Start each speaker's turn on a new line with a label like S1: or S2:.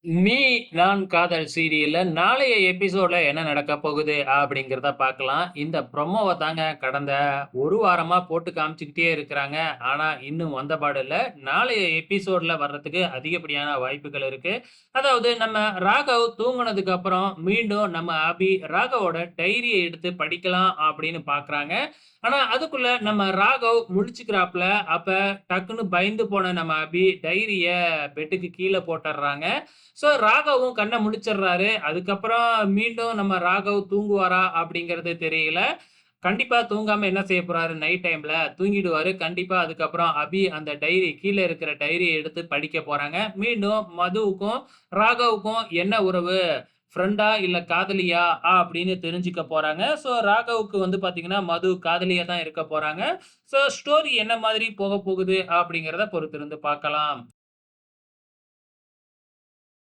S1: நீ நான் காதல் சீரியல்ல நாளைய எபிசோட்ல என்ன நடக்க போகுது அப்படிங்கிறத பார்க்கலாம். இந்த ப்ரொமோவ தாங்க கடந்த 1 வாரமா போட்டு காமிச்சுக்கிட்டே இருக்கிறாங்க. ஆனா, இன்னும் வந்தபாடு இல்ல. நாளைய எபிசோட்ல வர்றதுக்கு அதிகப்படியான வாய்ப்புகள் இருக்கு. அதாவது நம்ம ராகவ் தூங்குனதுக்கு அப்புறம் மீண்டும் நம்ம அபி ராகவோட டைரிய எடுத்து படிக்கலாம் அப்படின்னு பார்க்குறாங்க. ஆனா, அதுக்குள்ள நம்ம ராகவ் முழிச்சுக்கிறாப்ல. அப்ப டக்குன்னு பயந்து போன நம்ம அபி டைரிய பெட்டுக்கு கீழ போட்டர்றாங்க. ஸோ ராகவும் கண்ண முழிச்சர்றாரு. அதுக்கப்புறம் மீண்டும் நம்ம ராகவ் தூங்குவாரா? அப்படிங்கிறது தெரியல. கண்டிப்பா தூங்காம என்ன செய்ய போறாரு நைட் டைம்ல தூங்கிடுவாரு. கண்டிப்பா அதுக்கப்புறம் அபி அந்த டைரி கீழ இருக்கிற டைரிய எடுத்து படிக்க போறாங்க. மீண்டும் மதுவுக்கும், ராகவுக்கும் என்ன உறவு? ஃப்ரெண்டா? இல்ல காதலியா? அப்படின்னு தெரிஞ்சுக்க போறாங்க. ஸோ ராகவுக்கு வந்து பார்த்தீங்கன்னா, மது காதலியா தான் இருக்க போறாங்க. ஸோ ஸ்டோரி என்ன மாதிரி போகப்போகுது அப்படிங்கிறத பொறுத்திருந்து பார்க்கலாம்.